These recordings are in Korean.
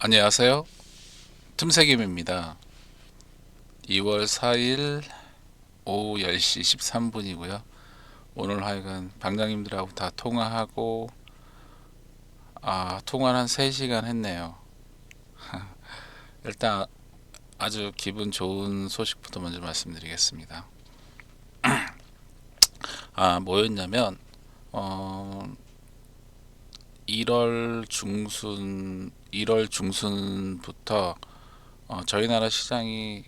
안녕하세요. 틈새김입니다. 2월 4일 오후 10시 13분이고요. 오늘 하여간 방장님들하고 다 통화하고 통화를 한 3시간 했네요. 일단 아주 기분 좋은 소식부터 먼저 말씀드리겠습니다. 뭐였냐면 어, 1월 중순부터 저희 나라 시장이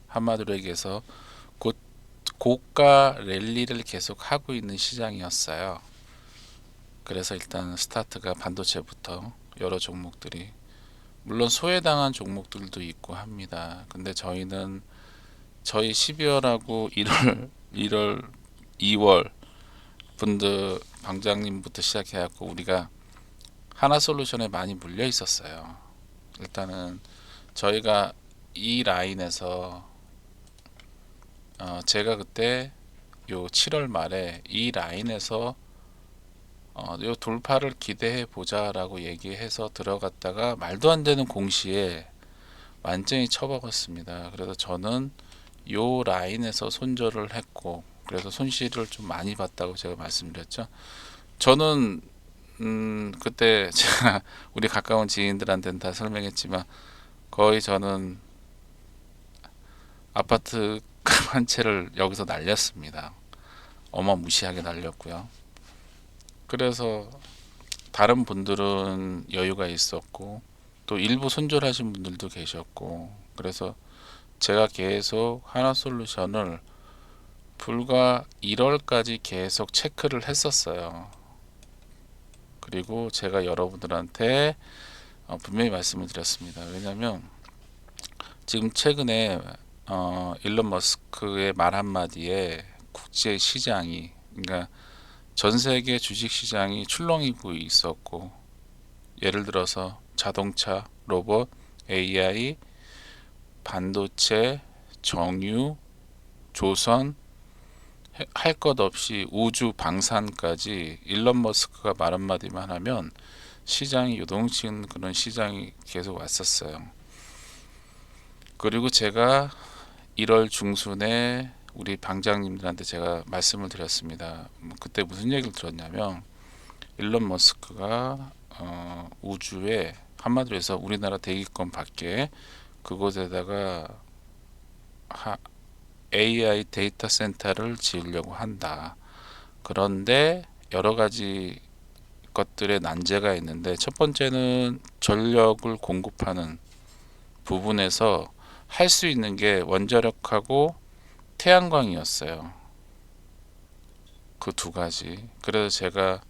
한마디로 얘기해서 곧 고가 랠리를 계속 하고 있는 시장이었어요. 그래서 일단 스타트가 반도체부터 여러 종목들이, 물론 소외당한 종목들도 있고 합니다. 근데 저희 12월하고 1월 2월 분들 방장님부터 시작해갖고 우리가 하나솔루션에 많이 물려 있었어요. 일단은 저희가 이 라인에서 제가 그때 요 7월 말에 이 라인에서 요 돌파를 기대해 보자라고 얘기해서 들어갔다가 말도 안 되는 공시에 완전히 처박았습니다. 그래서 저는 요 라인에서 손절을 했고, 그래서 손실을 좀 많이 봤다고 제가 말씀드렸죠. 저는 그때 제가 우리 가까운 지인들한테는 다 설명했지만 거의 저는 아파트 한 채를 여기서 날렸습니다. 어마무시하게 날렸고요. 그래서 다른 분들은 여유가 있었고 또 일부 손절하신 분들도 계셨고, 그래서 제가 계속 하나솔루션을 불과 1월까지 계속 체크를 했었어요. 그리고 제가 여러분들한테 분명히 말씀을 드렸습니다. 왜냐하면 지금 최근에 일론 머스크의 말 한마디에 국제 시장이, 그러니까 전 세계 주식 시장이 출렁이고 있었고, 예를 들어서 자동차, 로봇, AI, 반도체, 정유, 조선, 할 것 없이 우주 방산까지 일론 머스크가 말 한마디만 하면 시장이 요동치는 그런 시장이 계속 왔었어요. 그리고 제가 1월 중순에 우리 방장님들한테 제가 말씀을 드렸습니다. 그때 무슨 얘기를 들었냐면 일론 머스크가 우주에, 한마디로 해서 우리나라 대기권 밖에 그곳에다가 AI 데이터 센터를 지으려고 한다. 그런데 여러 가지 것들의 난제가 있는데, 첫 번째는 전력을 공급하는 부분에서 할 수 있는 게 원자력하고 태양광이었어요. 그 두 가지. 그래서 제가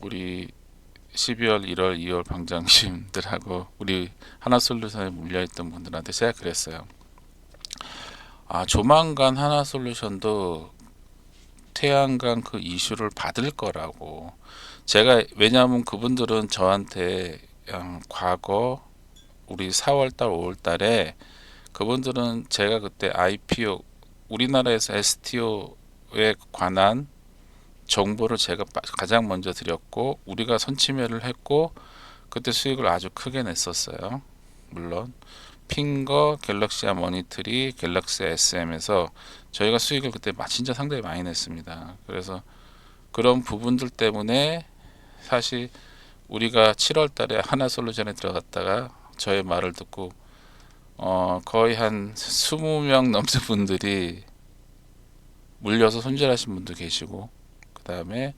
우리 12월, 1월, 2월 방장님들하고 우리 하나솔루션에 물려있던 분들한테 제가 그랬어요. 조만간 하나솔루션도 태양광 그 이슈를 받을 거라고. 제가, 왜냐하면 그분들은 저한테 과거 우리 4월달, 5월달에 그분들은 제가 그때 IPO, 우리나라에서 STO에 관한 정보를 제가 가장 먼저 드렸고 우리가 선침해를 했고 그때 수익을 아주 크게 냈었어요. 물론 핑거, 갤럭시아 머니터리, 갤럭시 SM에서 저희가 수익을 그때 진짜 상당히 많이 냈습니다. 그래서 그런 부분들 때문에 사실 우리가 7월 달에 하나솔루션에 들어갔다가 저의 말을 듣고 거의 한 20명 넘는 분들이 물려서 손절하신 분도 계시고, 그 다음에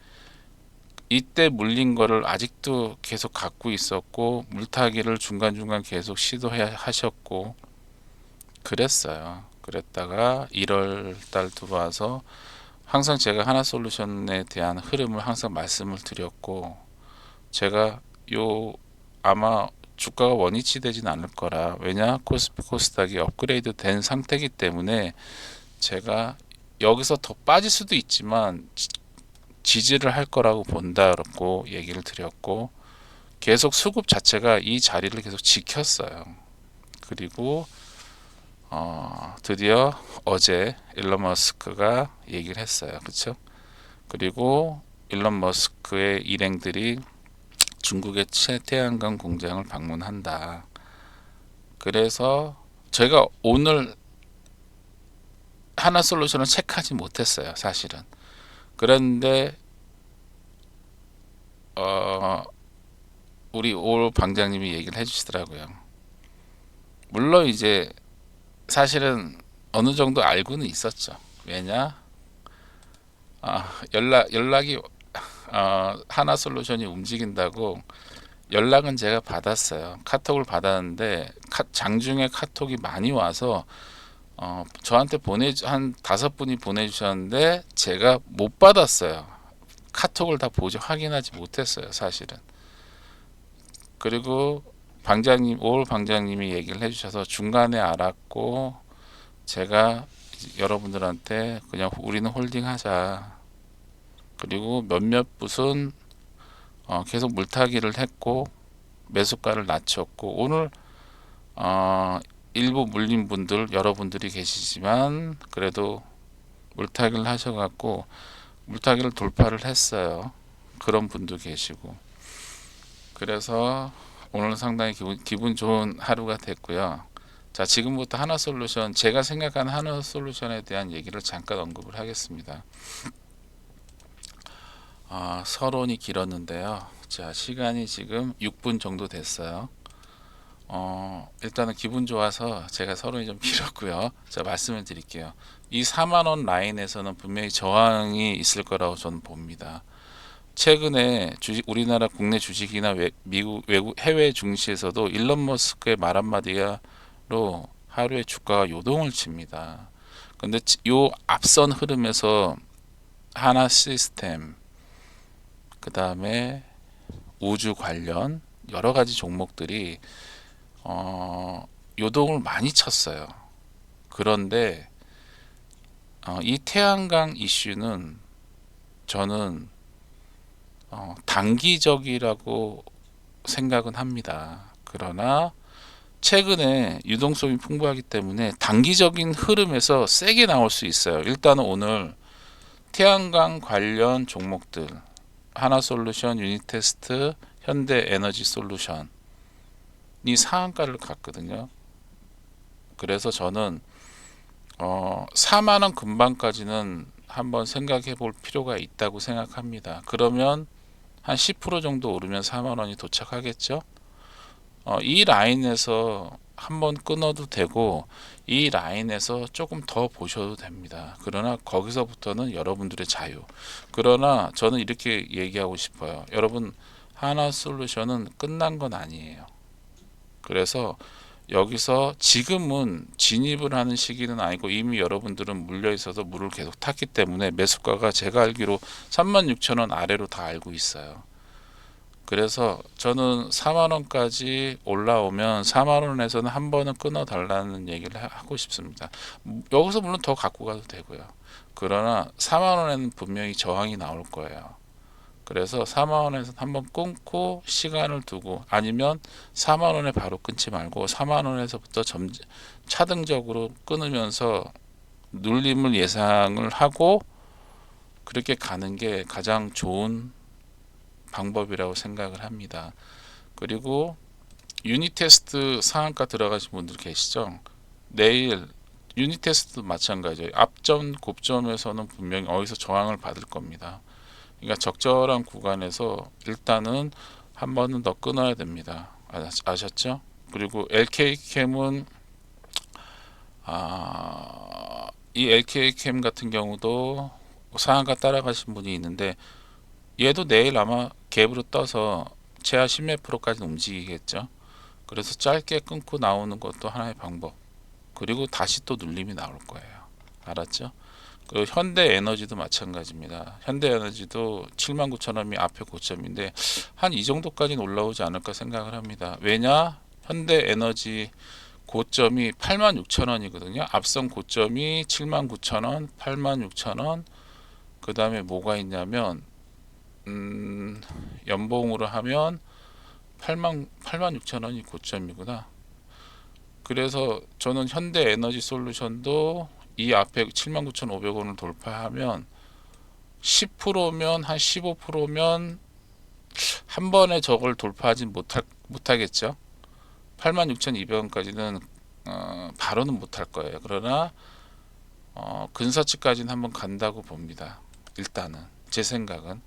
이때 물린 거를 아직도 계속 갖고 있었고 물타기를 중간중간 계속 시도하셨고 그랬어요. 그랬다가 1월 달 들어와서 항상 제가 하나솔루션에 대한 흐름을 항상 말씀을 드렸고, 제가 요 아마 주가가 원위치 되진 않을 거라, 왜냐 코스피 코스닥이 업그레이드 된 상태이기 때문에 제가 여기서 더 빠질 수도 있지만 지지를 할 거라고 본다고 얘기를 드렸고, 계속 수급 자체가 이 자리를 계속 지켰어요. 그리고 드디어 어제 일론 머스크가 얘기를 했어요. 그렇죠? 그리고 일론 머스크의 일행들이 중국의 태양광 공장을 방문한다. 그래서 제가 오늘 하나솔루션을 체크하지 못했어요, 사실은. 그런데 우리 올 방장님이 얘기를 해주시더라고요. 물론 이제 사실은 어느 정도 알고는 있었죠. 왜냐? 연락이 하나솔루션이 움직인다고 연락은 제가 받았어요. 카톡을 받았는데 장중에 카톡이 많이 와서 저한테 한 5분이 보내주셨는데 제가 못 받았어요. 카톡을 다 확인하지 못했어요, 사실은. 그리고 올 방장님이 얘기를 해주셔서 중간에 알았고, 제가 여러분들한테 그냥 우리는 홀딩하자. 그리고 몇몇 붓은 계속 물타기를 했고 매수가를 낮췄고, 오늘 일부 물린 분들 여러분들이 계시지만 그래도 물타기를 하셔갖고 물타기를 돌파를 했어요. 그런 분도 계시고, 그래서 오늘은 상당히 기분 좋은 하루가 됐고요. 자, 지금부터 하나솔루션, 제가 생각하는 하나솔루션에 대한 얘기를 잠깐 언급을 하겠습니다. 서론이 길었는데요. 자, 시간이 지금 6분 정도 됐어요. 일단은 기분 좋아서 제가 서론이 좀 길었고요. 자, 말씀을 드릴게요. 이 4만원 라인에서는 분명히 저항이 있을 거라고 저는 봅니다. 최근에 우리나라 국내 주식이나 미국 외국 해외 증시에서도 일론 머스크의 말 한마디로 하루에 주가가 요동을 칩니다. 근데 요 앞선 흐름에서 하나 시스템, 그 다음에 우주 관련 여러 가지 종목들이 요동을 많이 쳤어요. 그런데 이 태양광 이슈는 저는 단기적이라고 생각은 합니다. 그러나 최근에 유동성이 풍부하기 때문에 단기적인 흐름에서 세게 나올 수 있어요. 일단은 오늘 태양광 관련 종목들 하나솔루션, 유니테스트, 현대에너지솔루션이 상한가를 갔거든요. 그래서 저는 4만원 근방까지는 한번 생각해 볼 필요가 있다고 생각합니다. 그러면 한 10% 정도 오르면 4만원이 도착하겠죠. 이 라인에서 한번 끊어도 되고 이 라인에서 조금 더 보셔도 됩니다. 그러나 거기서부터는 여러분들의 자유. 그러나 저는 이렇게 얘기하고 싶어요. 여러분, 하나솔루션은 끝난 건 아니에요. 그래서 여기서 지금은 진입을 하는 시기는 아니고 이미 여러분들은 물려 있어서 물을 계속 탔기 때문에 매수가가 제가 알기로 36,000원 아래로 다 알고 있어요. 그래서 저는 4만원까지 올라오면 4만원에서는 한 번은 끊어 달라는 얘기를 하고 싶습니다. 여기서 물론 더 갖고 가도 되고요. 그러나 4만원에는 분명히 저항이 나올 거예요. 그래서 4만원에서 한번 끊고 시간을 두고, 아니면 4만원에 바로 끊지 말고 4만원에서부터 차등적으로 끊으면서 눌림을 예상을 하고 그렇게 가는 게 가장 좋은 방법이라고 생각을 합니다. 그리고 유니테스트 상한가 들어가신 분들 계시죠? 내일 유니테스트도 마찬가지예요. 앞전 고점에서는 분명히 어디서 저항을 받을 겁니다. 그러니까 적절한 구간에서 일단은 한 번은 더 끊어야 됩니다. 아셨죠? 그리고 LK캠은 이 LK캠 같은 경우도 상한가 따라가신 분이 있는데 얘도 내일 아마 갭으로 떠서 최하 10몇 프로까지 움직이겠죠. 그래서 짧게 끊고 나오는 것도 하나의 방법. 그리고 다시 또 눌림이 나올 거예요. 알았죠? 그리고 현대에너지도 마찬가지입니다. 현대에너지도 79,000원이 앞에 고점인데 한 이 정도까지는 올라오지 않을까 생각을 합니다. 왜냐? 현대에너지 고점이 86,000원이거든요. 앞선 고점이 79,000원, 86,000원. 그 다음에 뭐가 있냐면 연봉으로 하면 86,000원이 고점이구나. 그래서 저는 현대에너지솔루션도 이 앞에 79,500원을 돌파하면 10%면 한 15%면 한 번에 저걸 돌파하지 못하겠죠. 86,200원까지는 바로는 못할 거예요. 그러나 근서치까지는 한번 간다고 봅니다. 일단은 제 생각은.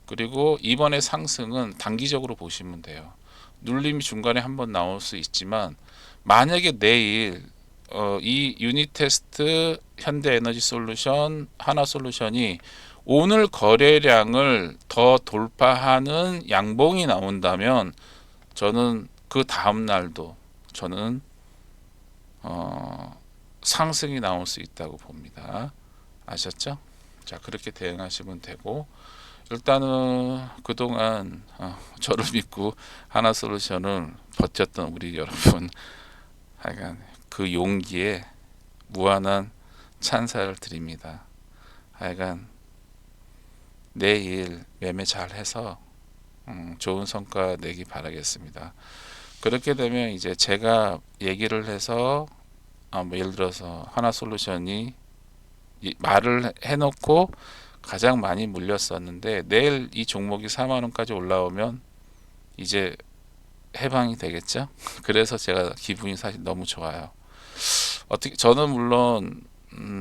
그리고 이번에 상승은 단기적으로 보시면 돼요. 눌림이 중간에 한번 나올 수 있지만 만약에 내일 이 유니테스트, 현대에너지솔루션, 하나솔루션이 오늘 거래량을 더 돌파하는 양봉이 나온다면 저는 그 다음 날도 저는 상승이 나올 수 있다고 봅니다. 아셨죠? 자, 그렇게 대응하시면 되고, 일단은 그동안 저를 믿고 하나솔루션을 버텼던 우리 여러분, 하여간 그 용기에 무한한 찬사를 드립니다. 하여간 내일 매매 잘 해서 좋은 성과 내기 바라겠습니다. 그렇게 되면 이제 제가 얘기를 해서 뭐 예를 들어서 하나솔루션이 말을 해놓고 가장 많이 물렸었는데 내일 이 종목이 4만 원까지 올라오면 이제 해방이 되겠죠. 그래서 제가 기분이 사실 너무 좋아요. 어떻게 저는 물론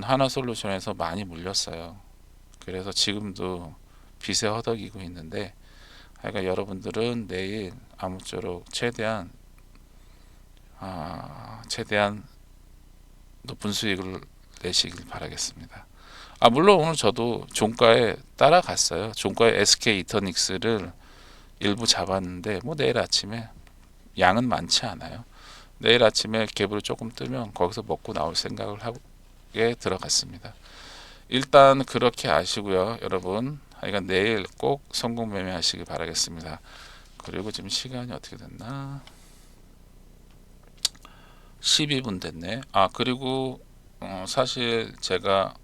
하나솔루션에서 많이 물렸어요. 그래서 지금도 빚에 허덕이고 있는데, 그러니까 여러분들은 내일 아무쪼록 최대한 높은 수익을 내시길 바라겠습니다. 물론 오늘 저도 종가에 따라갔어요. 종가에 SK 이터닉스를 일부 잡았는데 뭐 내일 아침에 양은 많지 않아요. 내일 아침에 갭으로 조금 뜨면 거기서 먹고 나올 생각을 하고 들어갔습니다. 일단 그렇게 아시고요, 여러분. 그러니까 내일 꼭 성공 매매하시기 바라겠습니다. 그리고 지금 시간이 어떻게 됐나? 12분 됐네. 그리고 사실 제가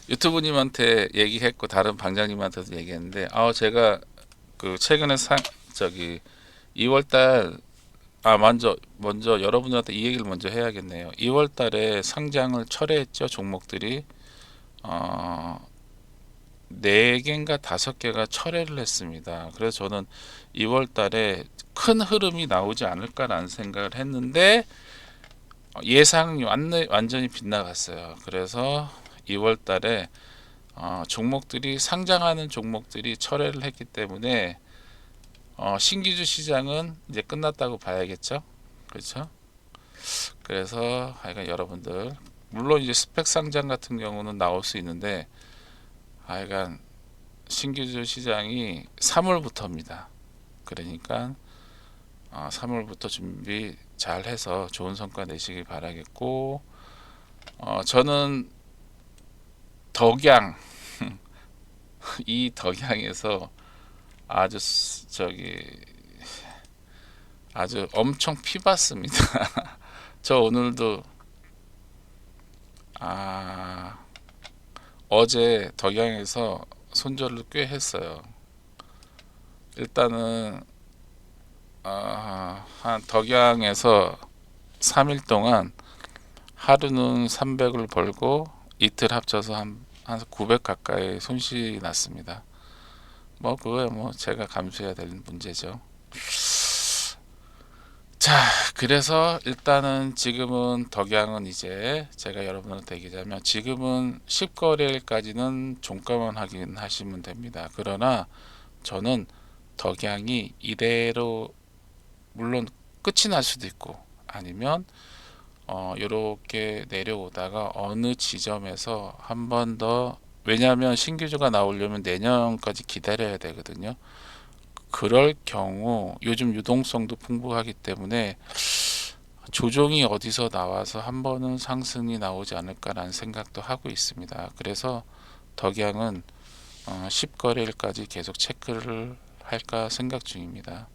유튜브님한테 얘기했고 다른 방장님한테도 얘기했는데, 제가 그 최근에 저기 2월달 먼저 여러분들한테 이 얘기를 먼저 해야겠네요. 2월달에 상장을 철회했죠. 종목들이 4개인가 5개가 철회를 했습니다. 그래서 저는 2월달에 큰 흐름이 나오지 않을까라는 생각을 했는데 예상이 완전히 빗나갔어요. 그래서 2월달에 종목들이 상장하는 종목들이 철회를 했기 때문에 신기주 시장은 이제 끝났다고 봐야겠죠. 그렇죠? 그래서 하여간 여러분들 물론 이제 스펙 상장 같은 경우는 나올 수 있는데 하여간 신기주 시장이 3월부터입니다. 그러니까 3월부터 준비 잘 해서 좋은 성과 내시길 바라겠고, 저는 덕양 이 덕양에서 아주 아주 엄청 피봤습니다. 저 오늘도 어제 덕양에서 손절을 꽤 했어요. 일단은 한 덕양에서 3일 동안 하루는 300을 벌고 이틀 합쳐서 한 900 가까이 손실이 났습니다. 뭐 그거야 뭐 제가 감수해야 될 문제죠. 자, 그래서 일단은 지금은 덕양은 이제 제가 여러분한테 얘기하자면 지금은 10거래일까지는 종가만 확인하시면 됩니다. 그러나 저는 덕양이 이대로 물론 끝이 날 수도 있고 아니면 이렇게 내려오다가 어느 지점에서 한 번 더, 왜냐하면 신규주가 나오려면 내년까지 기다려야 되거든요. 그럴 경우 요즘 유동성도 풍부하기 때문에 조정이 어디서 나와서 한 번은 상승이 나오지 않을까라는 생각도 하고 있습니다. 그래서 덕양은 10거래일까지 계속 체크를 할까 생각 중입니다.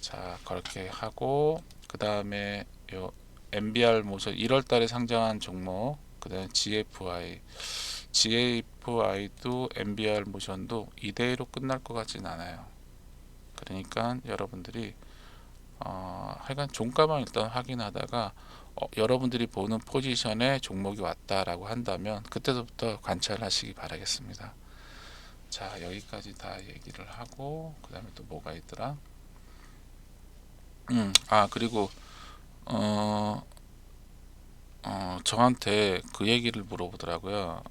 자, 그렇게 하고 그 다음에 요 MBR 모션 1월 달에 상장한 종목, 그 다음에 GFI도 MBR 모션도 이대로 끝날 것 같진 않아요. 그러니까 여러분들이 하여간 종가만 일단 확인하다가 여러분들이 보는 포지션에 종목이 왔다라고 한다면 그때부터 관찰하시기 바라겠습니다. 자, 여기까지 다 얘기를 하고 그 다음에 또 뭐가 있더라. 그리고 어, 저한테 그 얘기를 물어보더라고요.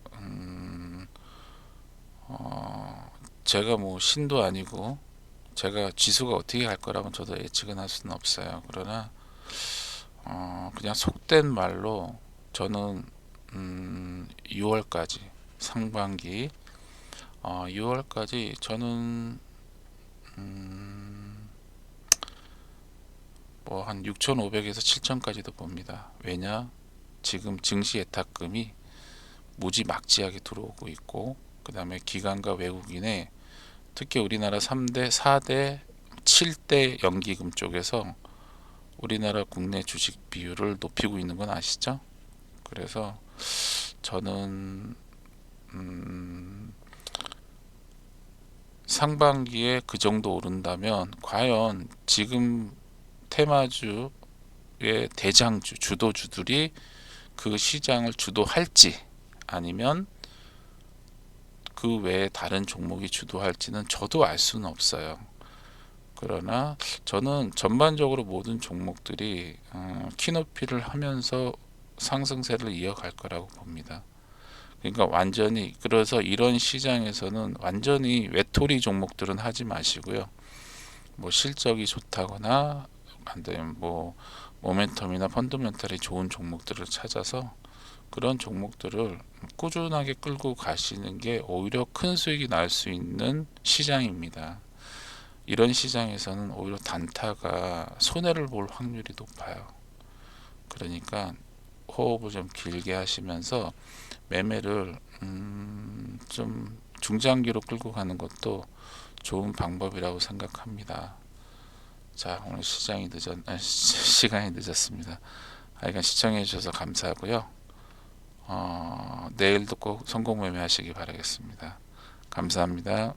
제가 뭐 신도 아니고 제가 지수가 어떻게 갈 거라고 저도 예측은 할 수는 없어요. 그러나 그냥 속된 말로 저는 6월까지 상반기 6월까지 저는 뭐 한 6,500에서 7,000까지도 봅니다. 왜냐? 지금 증시 예탁금이 무지막지하게 들어오고 있고 그 다음에 기관과 외국인의 특히 우리나라 3대, 4대, 7대 연기금 쪽에서 우리나라 국내 주식 비율을 높이고 있는 건 아시죠? 그래서 저는 상반기에 그 정도 오른다면 과연 지금 테마주의 대장주, 주도주들이 그 시장을 주도할지 아니면 그 외에 다른 종목이 주도할지는 저도 알 수는 없어요. 그러나 저는 전반적으로 모든 종목들이 키높이를 하면서 상승세를 이어갈 거라고 봅니다. 그러니까 완전히 그래서 이런 시장에서는 완전히 외톨이 종목들은 하지 마시고요. 뭐 실적이 좋다거나 안 되면 뭐 모멘텀이나 펀더멘탈이 좋은 종목들을 찾아서 그런 종목들을 꾸준하게 끌고 가시는 게 오히려 큰 수익이 날 수 있는 시장입니다. 이런 시장에서는 오히려 단타가 손해를 볼 확률이 높아요. 그러니까 호흡을 좀 길게 하시면서 매매를 좀 중장기로 끌고 가는 것도 좋은 방법이라고 생각합니다. 자, 오늘 시간이 늦었습니다. 하여간 시청해 주셔서 감사하고요. 내일도 꼭 성공 매매하시기 바라겠습니다. 감사합니다.